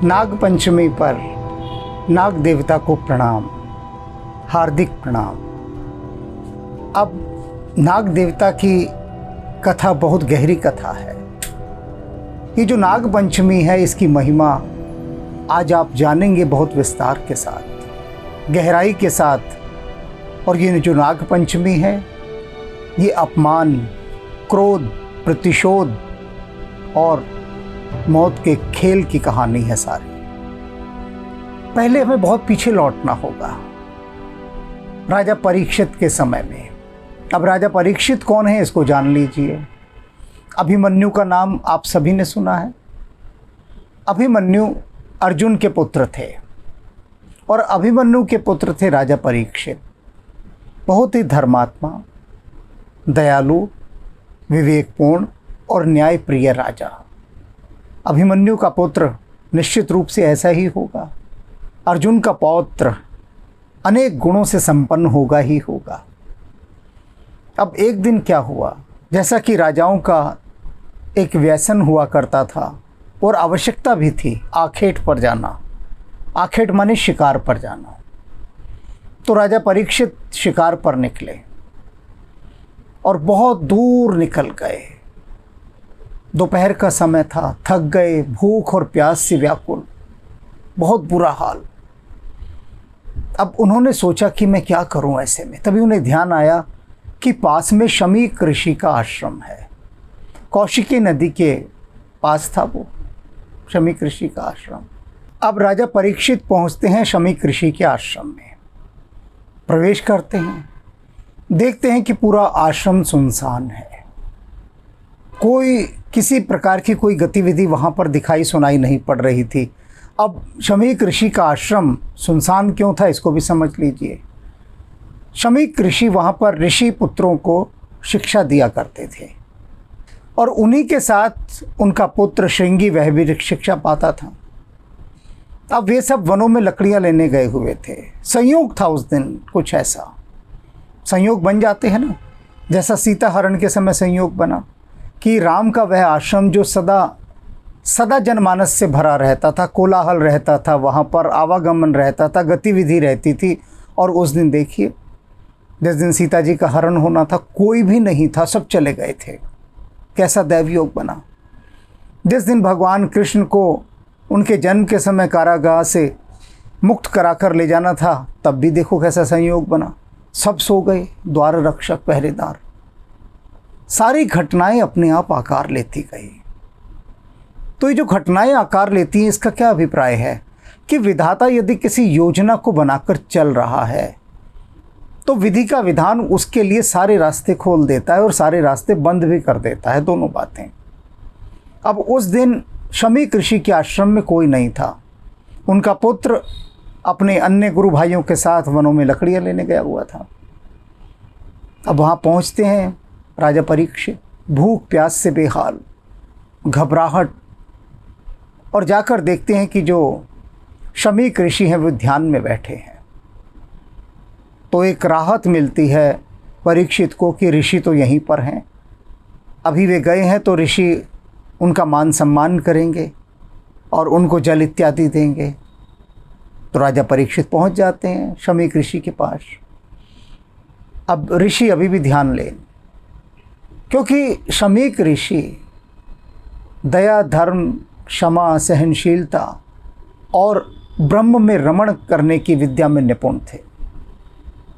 नाग पंचमी पर नाग देवता को प्रणाम, हार्दिक प्रणाम। अब नाग देवता की कथा बहुत गहरी कथा है। ये जो नाग पंचमी है इसकी महिमा आज आप जानेंगे बहुत विस्तार के साथ, गहराई के साथ। और ये जो नाग पंचमी है ये अपमान, क्रोध, प्रतिशोध और मौत के खेल की कहानी है सारी। पहले हमें बहुत पीछे लौटना होगा, राजा परीक्षित के समय में। अब राजा परीक्षित कौन है इसको जान लीजिए। अभिमन्यु का नाम आप सभी ने सुना है। अभिमन्यु अर्जुन के पुत्र थे और अभिमन्यु के पुत्र थे राजा परीक्षित। बहुत ही धर्मात्मा, दयालु, विवेकपूर्ण और न्यायप्रिय राजा। अभिमन्यु का पुत्र निश्चित रूप से ऐसा ही होगा। अर्जुन का पौत्र अनेक गुणों से संपन्न होगा ही होगा। अब एक दिन क्या हुआ, जैसा कि राजाओं का एक व्यसन हुआ करता था और आवश्यकता भी थी आखेट पर जाना। आखेट माने शिकार पर जाना। तो राजा परीक्षित शिकार पर निकले और बहुत दूर निकल गए। दोपहर का समय था, थक गए, भूख और प्यास से व्याकुल, बहुत बुरा हाल। अब उन्होंने सोचा कि मैं क्या करूं ऐसे में। तभी उन्हें ध्यान आया कि पास में शमीक ऋषि का आश्रम है। कौशिकी नदी के पास था वो शमीक ऋषि का आश्रम। अब राजा परीक्षित पहुंचते हैं शमीक ऋषि के आश्रम में, प्रवेश करते हैं, देखते हैं कि पूरा आश्रम सुनसान है। कोई किसी प्रकार की कोई गतिविधि वहाँ पर दिखाई सुनाई नहीं पड़ रही थी। अब शमीक ऋषि का आश्रम सुनसान क्यों था इसको भी समझ लीजिए। शमीक ऋषि वहाँ पर ऋषि पुत्रों को शिक्षा दिया करते थे और उन्हीं के साथ उनका पुत्र श्रृंगी वह भी शिक्षा पाता था। अब वे सब वनों में लकड़ियाँ लेने गए हुए थे। संयोग था उस दिन, कुछ ऐसा संयोग बन जाते हैं ना, जैसा सीता हरण के समय संयोग बना कि राम का वह आश्रम जो सदा जनमानस से भरा रहता था, कोलाहल रहता था, वहाँ पर आवागमन रहता था, गतिविधि रहती थी। और उस दिन देखिए, जिस दिन सीता जी का हरण होना था कोई भी नहीं था, सब चले गए थे। कैसा दैवयोग बना। जिस दिन भगवान कृष्ण को उनके जन्म के समय कारागाह से मुक्त कराकर ले जाना था तब भी देखो कैसा संयोग बना। सब सो गए, द्वार रक्षक, पहरेदार। सारी घटनाएं अपने आप आकार लेती गई। तो ये जो घटनाएं आकार लेती हैं इसका क्या अभिप्राय है कि विधाता यदि किसी योजना को बनाकर चल रहा है तो विधि का विधान उसके लिए सारे रास्ते खोल देता है और सारे रास्ते बंद भी कर देता है, दोनों बातें। अब उस दिन शमीक ऋषि के आश्रम में कोई नहीं था। उनका पुत्र अपने अन्य गुरु भाइयों के साथ वनों में लकड़ियाँ लेने गया हुआ था। अब वहाँ पहुँचते हैं राजा परीक्षित, भूख प्यास से बेहाल, घबराहट, और जाकर देखते हैं कि जो शमीक ऋषि हैं वो ध्यान में बैठे हैं। तो एक राहत मिलती है परीक्षित को कि ऋषि तो यहीं पर हैं। अभी वे गए हैं तो ऋषि उनका मान सम्मान करेंगे और उनको जल इत्यादि देंगे। तो राजा परीक्षित पहुंच जाते हैं शमीक ऋषि के पास। अब ऋषि अभी भी ध्यान लें, क्योंकि शमीक ऋषि दया, धर्म, क्षमा, सहनशीलता और ब्रह्म में रमण करने की विद्या में निपुण थे।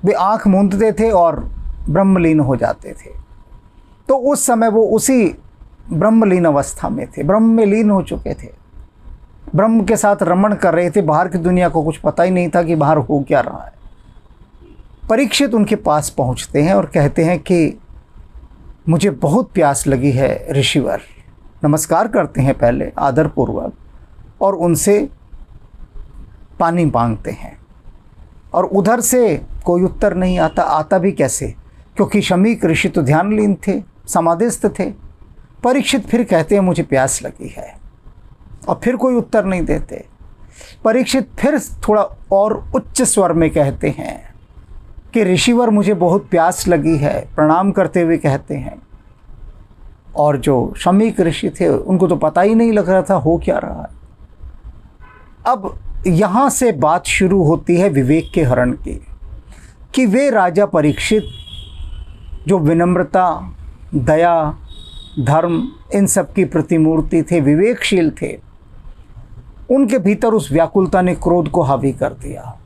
वे आँख मूंदते थे और ब्रह्मलीन हो जाते थे। तो उस समय वो उसी ब्रह्मलीन अवस्था में थे, ब्रह्म में लीन हो चुके थे, ब्रह्म के साथ रमण कर रहे थे। बाहर की दुनिया को कुछ पता ही नहीं था कि बाहर हो क्या रहा है। परीक्षित उनके पास पहुँचते हैं और कहते हैं कि मुझे बहुत प्यास लगी है ऋषिवर। नमस्कार करते हैं पहले आदरपूर्वक और उनसे पानी मांगते हैं। और उधर से कोई उत्तर नहीं आता। आता भी कैसे, क्योंकि शमीक ऋषि तो ध्यानलीन थे, समाधिस्थ थे। परीक्षित फिर कहते हैं मुझे प्यास लगी है और फिर कोई उत्तर नहीं देते। परीक्षित फिर थोड़ा और उच्च स्वर में कहते हैं कि ऋषिवर मुझे बहुत प्यास लगी है, प्रणाम करते हुए कहते हैं। और जो शमीक ऋषि थे उनको तो पता ही नहीं लग रहा था हो क्या रहा है। अब यहाँ से बात शुरू होती है विवेक के हरण की, कि वे राजा परीक्षित जो विनम्रता, दया, धर्म इन सब की प्रतिमूर्ति थे, विवेकशील थे, उनके भीतर उस व्याकुलता ने क्रोध को हावी कर दिया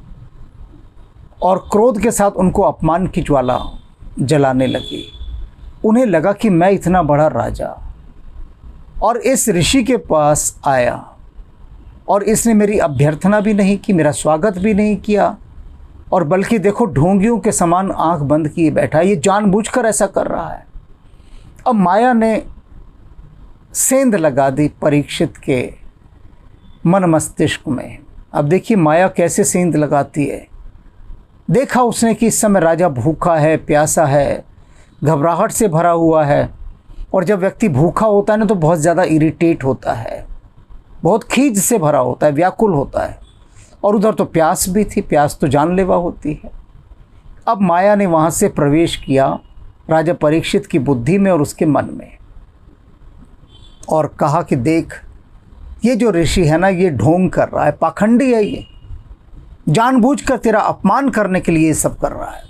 और क्रोध के साथ उनको अपमान की ज्वाला जलाने लगी। उन्हें लगा कि मैं इतना बड़ा राजा और इस ऋषि के पास आया और इसने मेरी अभ्यर्थना भी नहीं की, मेरा स्वागत भी नहीं किया, और बल्कि देखो ढोंगियों के समान आंख बंद किए बैठा, ये जानबूझकर ऐसा कर रहा है। अब माया ने सेंध लगा दी परीक्षित के मन मस्तिष्क में। अब देखिए माया कैसे सेंध लगाती है। देखा उसने कि इस समय राजा भूखा है, प्यासा है, घबराहट से भरा हुआ है, और जब व्यक्ति भूखा होता है ना तो बहुत ज़्यादा इरिटेट होता है, बहुत खीज से भरा होता है, व्याकुल होता है, और उधर तो प्यास भी थी, प्यास तो जानलेवा होती है। अब माया ने वहाँ से प्रवेश किया राजा परीक्षित की बुद्धि में और उसके मन में, और कहा कि देख ये जो ऋषि है ना ये ढोंग कर रहा है, पाखंडी है, ये जानबूझकर तेरा अपमान करने के लिए ये सब कर रहा है।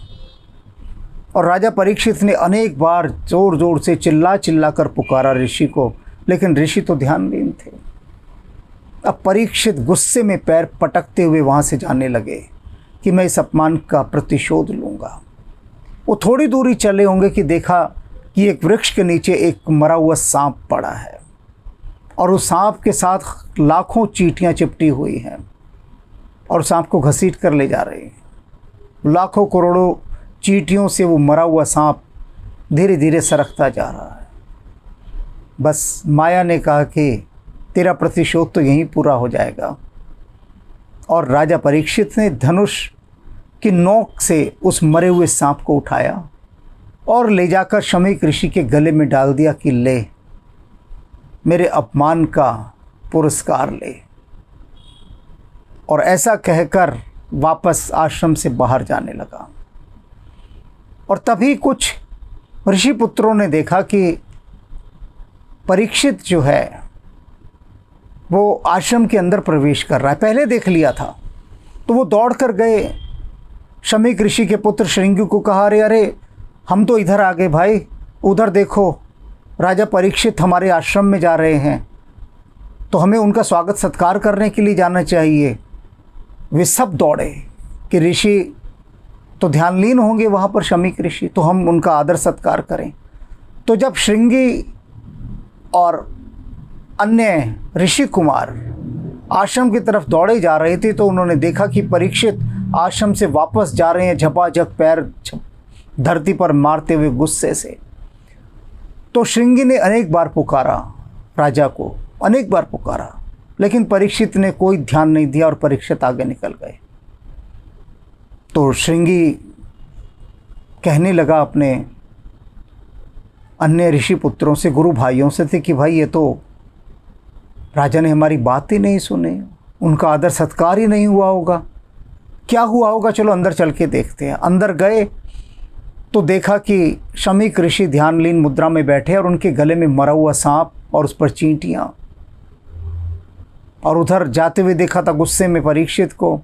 और राजा परीक्षित ने अनेक बार जोर जोर से चिल्ला चिल्ला कर पुकारा ऋषि को, लेकिन ऋषि तो ध्यानहीन थे। अब परीक्षित गुस्से में पैर पटकते हुए वहाँ से जाने लगे कि मैं इस अपमान का प्रतिशोध लूँगा। वो थोड़ी दूरी चले होंगे कि देखा कि एक वृक्ष के नीचे एक मरा हुआ सांप पड़ा है और उस सांप के साथ लाखों चींटियाँ चिपटी हुई हैं और सांप को घसीट कर ले जा रही हैं। लाखों करोड़ों चींटियों से वो मरा हुआ सांप धीरे धीरे सरकता जा रहा है। बस माया ने कहा कि तेरा प्रतिशोध तो यहीं पूरा हो जाएगा, और राजा परीक्षित ने धनुष की नोक से उस मरे हुए सांप को उठाया और ले जाकर शमीक ऋषि के गले में डाल दिया कि ले मेरे अपमान का पुरस्कार ले। और ऐसा कहकर वापस आश्रम से बाहर जाने लगा। और तभी कुछ ऋषि पुत्रों ने देखा कि परीक्षित जो है वो आश्रम के अंदर प्रवेश कर रहा है। पहले देख लिया था तो वो दौड़ कर गए, शमीक ऋषि के पुत्र श्रृंगी को कहा, अरे अरे हम तो इधर आ गए भाई, उधर देखो राजा परीक्षित हमारे आश्रम में जा रहे हैं, तो हमें उनका स्वागत सत्कार करने के लिए जाना चाहिए। वे सब दौड़े कि ऋषि तो ध्यानलीन होंगे वहाँ पर, शमीक ऋषि, तो हम उनका आदर सत्कार करें। तो जब श्रृंगी और अन्य ऋषि कुमार आश्रम की तरफ दौड़े जा रहे थे तो उन्होंने देखा कि परीक्षित आश्रम से वापस जा रहे हैं, झपाझप पैर धरती पर मारते हुए गुस्से से। तो श्रृंगी ने अनेक बार पुकारा राजा को, अनेक बार पुकारा, लेकिन परीक्षित ने कोई ध्यान नहीं दिया और परीक्षित आगे निकल गए। तो श्रृंगी कहने लगा अपने अन्य ऋषि पुत्रों से, गुरु भाइयों से थे कि भाई ये तो राजा ने हमारी बात ही नहीं सुनी, उनका आदर सत्कार ही नहीं हुआ होगा, क्या हुआ होगा, चलो अंदर चल के देखते हैं। अंदर गए तो देखा कि शमीक ऋषि ध्यानलीन मुद्रा में बैठे और उनके गले में मरा हुआ सांप और उस पर चींटियाँ, और उधर जाते हुए देखा था गुस्से में परीक्षित को।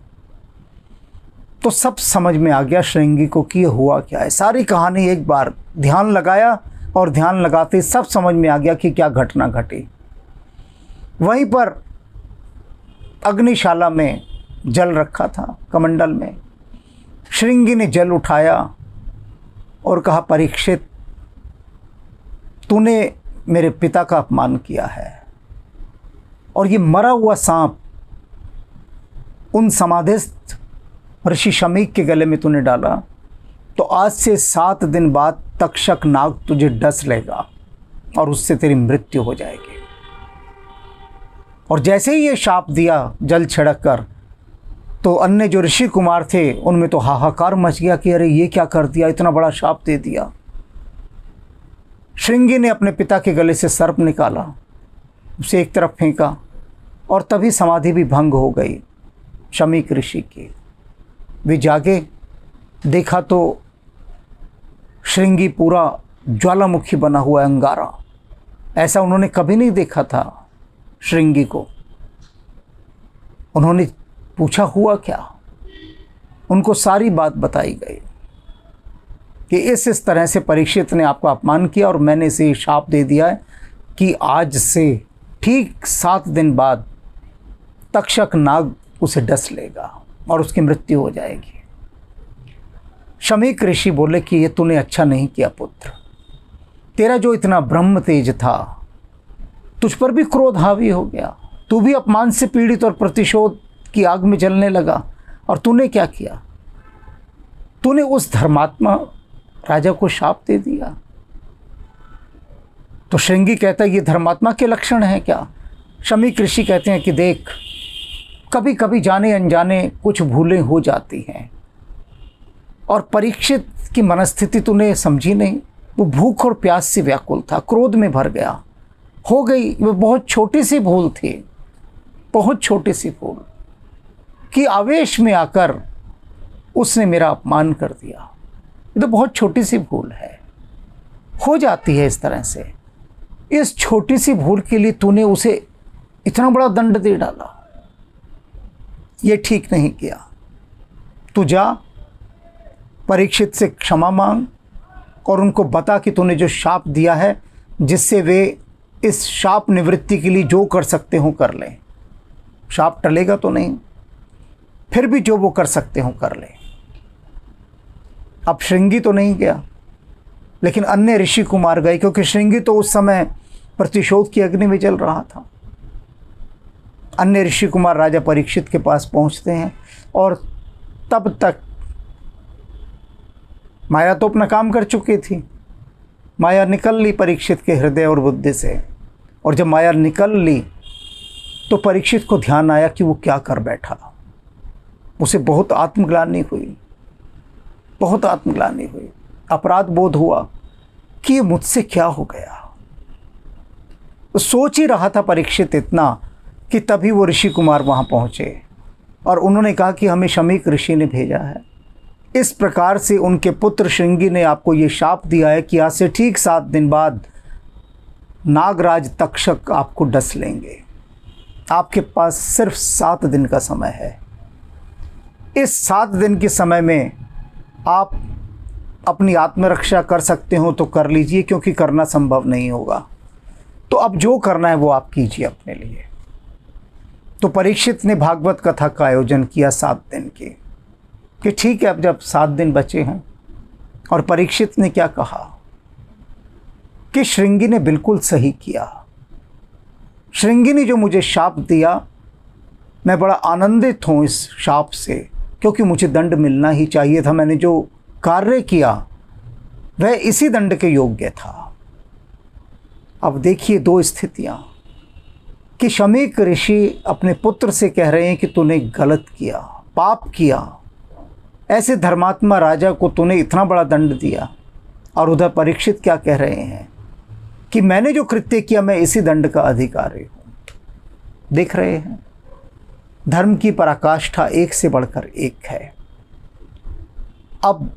तो सब समझ में आ गया श्रृंगी को कि ये हुआ क्या है। सारी कहानी एक बार ध्यान लगाया और ध्यान लगाते सब समझ में आ गया कि क्या घटना घटी। वहीं पर अग्निशाला में जल रखा था, कमंडल में। श्रृंगी ने जल उठाया और कहा, परीक्षित तूने मेरे पिता का अपमान किया है और ये मरा हुआ सांप उन समाधिस्थ ऋषि शमीक के गले में तूने डाला, तो आज से 7 दिन बाद तक्षक नाग तुझे डस लेगा और उससे तेरी मृत्यु हो जाएगी। और जैसे ही ये शाप दिया जल छिड़क कर, तो अन्य जो ऋषि कुमार थे उनमें तो हाहाकार मच गया कि अरे ये क्या कर दिया, इतना बड़ा शाप दे दिया। श्रृंगी ने अपने पिता के गले से सर्प निकाला, उसे एक तरफ फेंका, और तभी समाधि भी भंग हो गई शमीक ऋषि की। वे जागे, देखा तो श्रृंगी पूरा ज्वालामुखी बना हुआ अंगारा, ऐसा उन्होंने कभी नहीं देखा था श्रृंगी को। उन्होंने पूछा हुआ क्या, उनको सारी बात बताई गई कि इस तरह से परीक्षित ने आपका अपमान किया और मैंने इसे शाप दे दिया है कि आज से ठीक 7 दिन बाद तक्षक नाग उसे डस लेगा और उसकी मृत्यु हो जाएगी। शमीक ऋषि बोले कि ये तूने अच्छा नहीं किया पुत्र, तेरा जो इतना ब्रह्म तेज था तुझ पर भी क्रोध हावी हो गया, तू भी अपमान से पीड़ित और प्रतिशोध की आग में जलने लगा। और तूने क्या किया, तूने उस धर्मात्मा राजा को शाप दे दिया। तो श्रृंगी कहता है ये धर्मात्मा के लक्षण हैं क्या? शमीक ऋषि कहते हैं कि देख, कभी कभी जाने अनजाने कुछ भूलें हो जाती हैं और परीक्षित की मनस्थिति तूने समझी नहीं। वो भूख और प्यास से व्याकुल था, क्रोध में भर गया, हो गई। वो बहुत छोटी सी भूल थी, बहुत छोटी सी भूल कि आवेश में आकर उसने मेरा अपमान कर दिया। ये तो बहुत छोटी सी भूल है, हो जाती है इस तरह से। इस छोटी सी भूल के लिए तूने उसे इतना बड़ा दंड दे डाला, ये ठीक नहीं किया। तू जा, परीक्षित से क्षमा मांग और उनको बता कि तूने जो शाप दिया है, जिससे वे इस शाप निवृत्ति के लिए जो कर सकते हो कर लें। शाप टलेगा तो नहीं, फिर भी जो वो कर सकते हो कर लें। अब श्रृंगी तो नहीं गया, लेकिन अन्य ऋषि कुमार गए, क्योंकि श्रृंगी तो उस समय प्रतिशोध की अग्नि में जल रहा था। अन्य ऋषि कुमार राजा परीक्षित के पास पहुंचते हैं और तब तक माया तो अपना काम कर चुकी थी। माया निकल ली परीक्षित के हृदय और बुद्धि से, और जब माया निकल ली तो परीक्षित को ध्यान आया कि वो क्या कर बैठा। उसे बहुत आत्मग्लानि हुई, बहुत आत्मग्लानि हुई, अपराध बोध हुआ कि ये मुझसे क्या हो गया। सोच ही रहा था परीक्षित इतना कि तभी वो ऋषि कुमार वहाँ पहुँचे और उन्होंने कहा कि हमें शमीक ऋषि ने भेजा है। इस प्रकार से उनके पुत्र श्रृंगी ने आपको ये शाप दिया है कि आज से ठीक 7 दिन बाद नागराज तक्षक आपको डस लेंगे। आपके पास सिर्फ 7 दिन का समय है। इस 7 दिन के समय में आप अपनी आत्मरक्षा कर सकते हो तो कर लीजिए, क्योंकि करना संभव नहीं होगा। तो अब जो करना है वो आप कीजिए अपने लिए। तो परीक्षित ने भागवत कथा का आयोजन किया 7 दिन की, कि ठीक है अब जब 7 दिन बचे हैं। और परीक्षित ने क्या कहा कि श्रृंगी ने बिल्कुल सही किया। श्रृंगी ने जो मुझे शाप दिया, मैं बड़ा आनंदित हूँ इस शाप से, क्योंकि मुझे दंड मिलना ही चाहिए था। मैंने जो कार्य किया वह इसी दंड के योग्य था। अब देखिए 2 स्थितियाँ कि शमीक ऋषि अपने पुत्र से कह रहे हैं कि तूने गलत किया, पाप किया, ऐसे धर्मात्मा राजा को तूने इतना बड़ा दंड दिया। और उधर परीक्षित क्या कह रहे हैं कि मैंने जो कृत्य किया मैं इसी दंड का अधिकारी हूँ। देख रहे हैं, धर्म की पराकाष्ठा एक से बढ़कर एक है। अब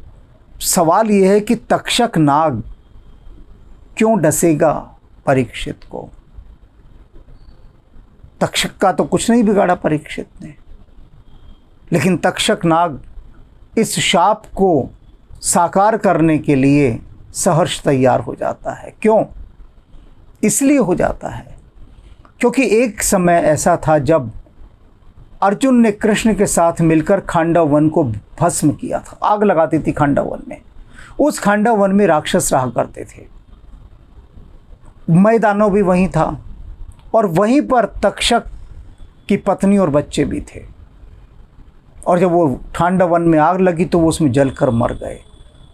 सवाल यह है कि तक्षक नाग क्यों डसेगा परीक्षित को? तक्षक का तो कुछ नहीं बिगाड़ा परीक्षित ने, लेकिन तक्षक नाग इस शाप को साकार करने के लिए सहर्ष तैयार हो जाता है। क्यों? इसलिए हो जाता है क्योंकि एक समय ऐसा था जब अर्जुन ने कृष्ण के साथ मिलकर खांडव वन को भस्म किया था। आग लगाती थी खांडव वन में। उस खांडव वन में राक्षस रहा करते थे, मैदानों भी वहीं था, और वहीं पर तक्षक की पत्नी और बच्चे भी थे। और जब वो खांडव वन में आग लगी तो वो उसमें जलकर मर गए।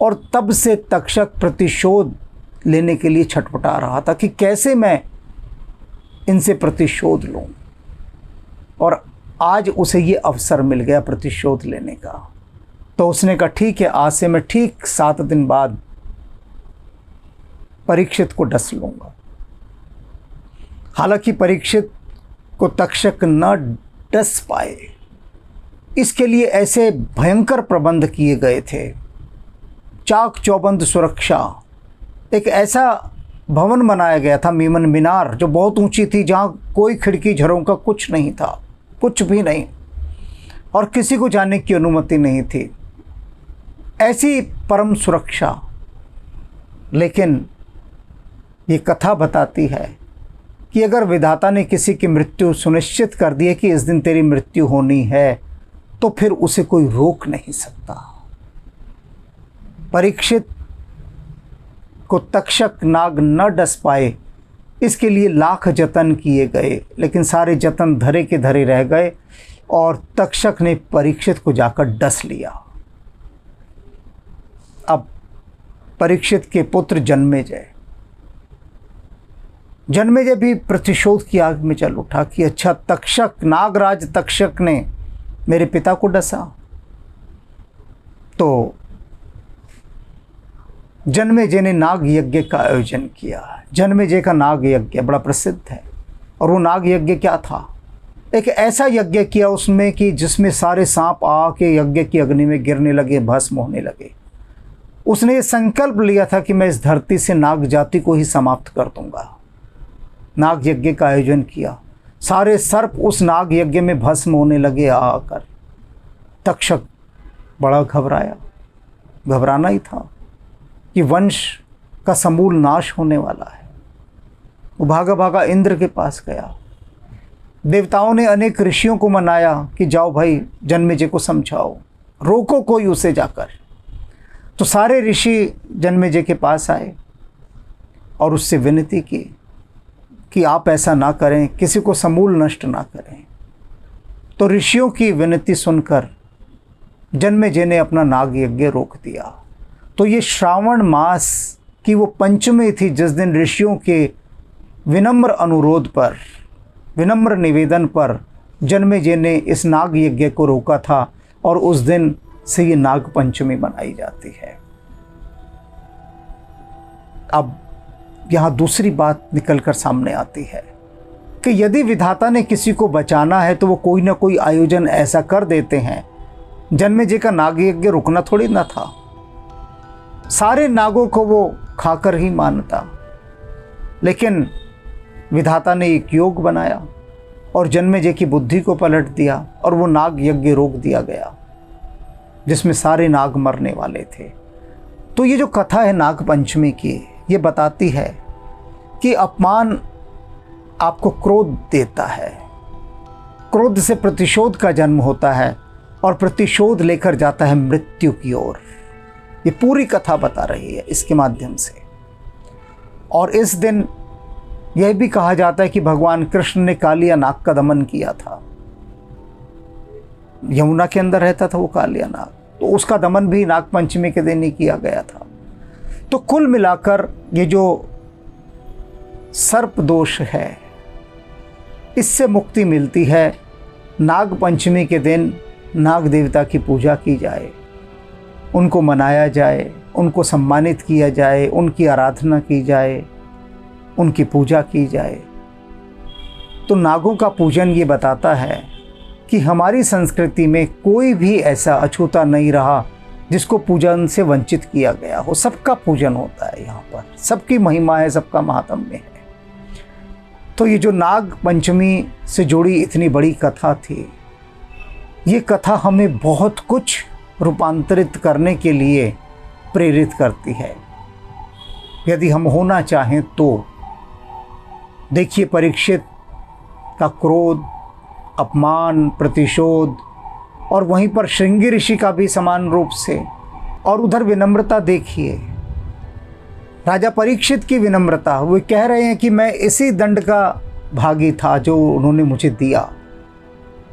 और तब से तक्षक प्रतिशोध लेने के लिए छटपटा रहा था कि कैसे मैं इनसे प्रतिशोध लूं। और आज उसे ये अवसर मिल गया प्रतिशोध लेने का। तो उसने कहा ठीक है, आज से मैं ठीक 7 दिन बाद परीक्षित को डस लूँगा। हालांकि परीक्षित को तक्षक न डस पाए, इसके लिए ऐसे भयंकर प्रबंध किए गए थे। चाक चौबंद सुरक्षा, एक ऐसा भवन बनाया गया था, मीमन मीनार, जो बहुत ऊंची थी, जहाँ कोई खिड़की झरों का कुछ नहीं था, कुछ भी नहीं। और किसी को जाने की अनुमति नहीं थी, ऐसी परम सुरक्षा। लेकिन ये कथा बताती है कि अगर विधाता ने किसी की मृत्यु सुनिश्चित कर दी है कि इस दिन तेरी मृत्यु होनी है, तो फिर उसे कोई रोक नहीं सकता। परीक्षित को तक्षक नाग न डस पाए, इसके लिए लाख जतन किए गए, लेकिन सारे जतन धरे के धरे रह गए और तक्षक ने परीक्षित को जाकर डस लिया। अब परीक्षित के पुत्र जन्मेजय भी प्रतिशोध की आग में चल उठा कि अच्छा, तक्षक, नागराज तक्षक ने मेरे पिता को डसा। तो जन्मेजय ने नाग यज्ञ का आयोजन किया। जन्मेजय का नाग यज्ञ बड़ा प्रसिद्ध है, और वो नाग यज्ञ क्या था? एक ऐसा यज्ञ किया उसमें कि जिसमें सारे सांप आके यज्ञ की अग्नि में गिरने लगे, भस्म होने लगे। उसने ये संकल्प लिया था कि मैं इस धरती से नाग जाति को ही समाप्त कर दूंगा। नाग यज्ञ का आयोजन किया, सारे सर्प उस नाग यज्ञ में भस्म होने लगे आकर। तक्षक बड़ा घबराया, घबराना ही था कि वंश का समूल नाश होने वाला है। वो भागा भागा इंद्र के पास गया। देवताओं ने अनेक ऋषियों को मनाया कि जाओ भाई, जन्मेजय को समझाओ, रोको कोई उसे जाकर। तो सारे ऋषि जन्मेजय के पास आए और उससे विनती की कि आप ऐसा ना करें, किसी को समूल नष्ट ना करें। तो ऋषियों की विनती सुनकर जन्मेजय ने अपना नाग यज्ञ रोक दिया। तो ये श्रावण मास की वो पंचमी थी जिस दिन ऋषियों के विनम्र अनुरोध पर, विनम्र निवेदन पर जन्मेजय ने इस नाग यज्ञ को रोका था, और उस दिन से ये नाग पंचमी मनाई जाती है। अब यहाँ दूसरी बात निकलकर सामने आती है कि यदि विधाता ने किसी को बचाना है तो वो कोई ना कोई आयोजन ऐसा कर देते हैं। जन्मेजय का नाग यज्ञ रुकना थोड़ी ना था, सारे नागों को वो खाकर ही मानता। लेकिन विधाता ने एक योग बनाया और जन्मेजय की बुद्धि को पलट दिया, और वो नाग यज्ञ रोक दिया गया जिसमें सारे नाग मरने वाले थे। तो ये जो कथा है नाग पंचमी की, ये बताती है कि अपमान आपको क्रोध देता है, क्रोध से प्रतिशोध का जन्म होता है, और प्रतिशोध लेकर जाता है मृत्यु की ओर। ये पूरी कथा बता रही है इसके माध्यम से। और इस दिन यह भी कहा जाता है कि भगवान कृष्ण ने कालिया नाग का दमन किया था। यमुना के अंदर रहता था वो कालिया नाग, तो उसका दमन भी नाग पंचमी के दिन ही किया गया था। तो कुल मिलाकर ये जो सर्प दोष है, इससे मुक्ति मिलती है। नाग पंचमी के दिन नाग देवता की पूजा की जाए, उनको मनाया जाए, उनको सम्मानित किया जाए, उनकी आराधना की जाए, उनकी पूजा की जाए। तो नागों का पूजन ये बताता है कि हमारी संस्कृति में कोई भी ऐसा अछूता नहीं रहा जिसको पूजन से वंचित किया गया हो। सबका पूजन होता है यहाँ पर, सबकी महिमा है, सबका महात्म्य है। तो ये जो नाग पंचमी से जुड़ी इतनी बड़ी कथा थी, ये कथा हमें बहुत कुछ रूपांतरित करने के लिए प्रेरित करती है यदि हम होना चाहें तो। देखिए, परीक्षित का क्रोध, अपमान, प्रतिशोध, और वहीं पर श्रृंगी ऋषि का भी समान रूप से, और उधर विनम्रता देखिए, राजा परीक्षित की विनम्रता। वो कह रहे हैं कि मैं इसी दंड का भागी था जो उन्होंने मुझे दिया,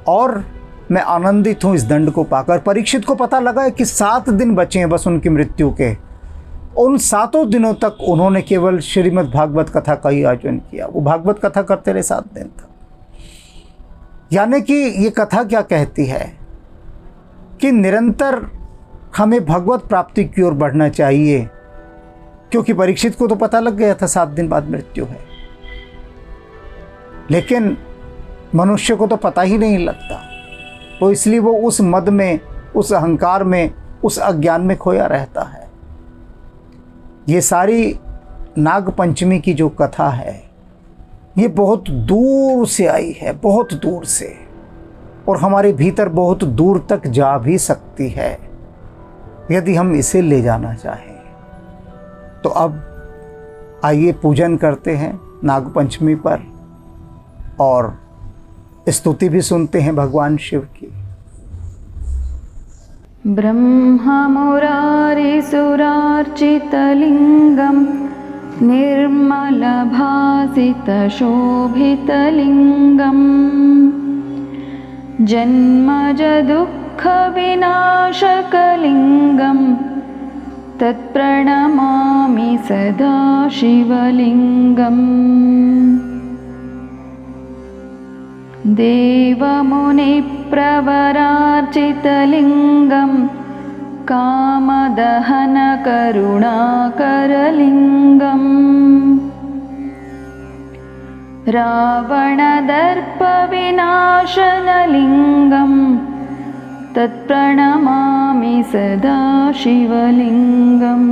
और मैं आनंदित हूँ इस दंड को पाकर। परीक्षित को पता लगा है कि 7 दिन बचे हैं बस उनकी मृत्यु के। उन 7 दिनों तक उन्होंने केवल श्रीमद् भागवत कथा का ही आयोजन किया। वो भागवत कथा करते रहे 7 दिन तक। यानी कि ये कथा क्या कहती है कि निरंतर हमें भगवत प्राप्ति की ओर बढ़ना चाहिए, क्योंकि परीक्षित को तो पता लग गया था 7 दिन बाद मृत्यु है, लेकिन मनुष्य को तो पता ही नहीं लगता। तो इसलिए वो उस मद में, उस अहंकार में, उस अज्ञान में खोया रहता है। ये सारी नाग पंचमी की जो कथा है, ये बहुत दूर से आई है, बहुत दूर से। और हमारे भीतर बहुत दूर तक जा भी सकती है यदि हम इसे ले जाना चाहें। तो अब आइए पूजन करते हैं नागपंचमी पर और स्तुति भी सुनते हैं भगवान शिव की। ब्रह्ममुरारिसुरार्चितलिङ्गं निर्मलभासितशोभितलिङ्गम् जन्मजदुःखविनाशकलिङ्गं तत्प्रणमामि सदा शिवलिङ्गम्। देवमुनिप्रवरार्चितलिङ्गं कामदहनकरुणाकरलिङ्गम् रावणदर्पविनाशनलिङ्गं तत्प्रणमामि सदा शिवलिङ्गम्।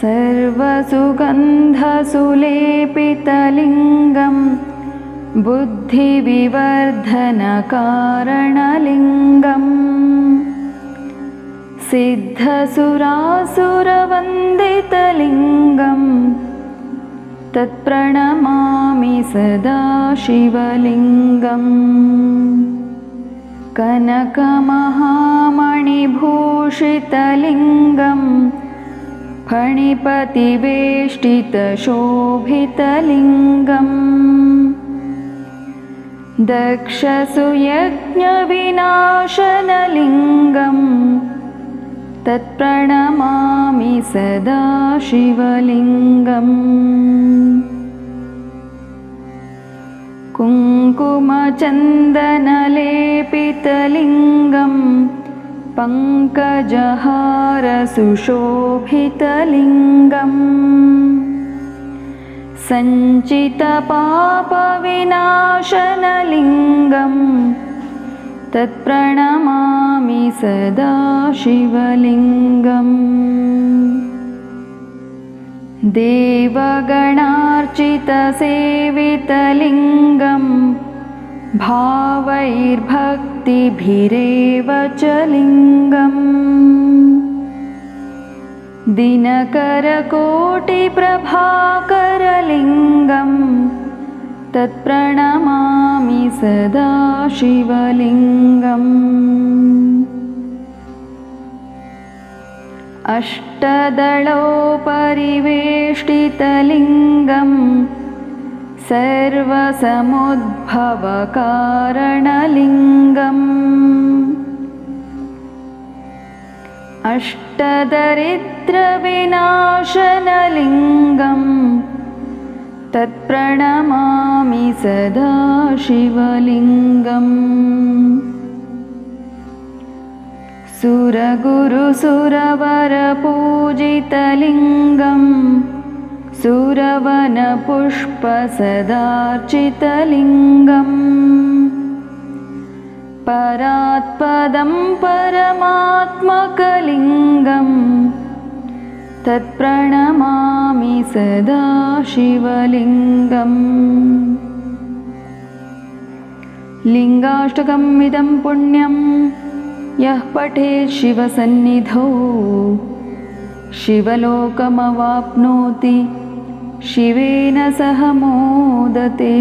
सर्वसुगन्धसुलेपितलिङ्गं बुद्धिविवर्धनकारणलिङ्गम् सिद्धसुरासुरवन्दितलिङ्गं तत्प्रणमामि सदा शिवलिङ्गम्। कनकमहामणिभूषितलिङ्गं फणिपतिवेष्टितशोभितलिङ्गम् दक्षसुयज्ञविनाशनलिङ्गं तत्प्रणमामि सदा शिवलिङ्गम्। कुङ्कुमचन्दनलेपितलिङ्गं पङ्कजहारसुशोभितलिङ्गम् सञ्चितपापविनाशनलिङ्गं तत्प्रणमामि सदा शिवलिङ्गम्। देवगणार्चितसेवितलिङ्गं भावैर्भक्तिभिरेव च लिङ्गम् दिनकरकोटिप्रभाकरलिङ्गं तत्प्रणमामि सदा शिवलिङ्गम्। अष्टदलोपरिवेष्टितलिङ्गं सर्वसमुद्भवकारणलिङ्गम् अष्टदरिद्रविनाशनलिङ्गं तत्प्रणमामि सदा शिवलिङ्गम्। सुरगुरुसुरवरपूजितलिङ्गं सुरवनपुष्पसदार्चितलिङ्गम् परात्पदं परमात्मकलिङ्गं तत्प्रणमामि सदा शिवलिङ्गम्। लिङ्गाष्टकम् इदं पुण्यं यः पठेत् शिवसन्निधौ शिवलोकमवाप्नोति शिवेन सह मोदते।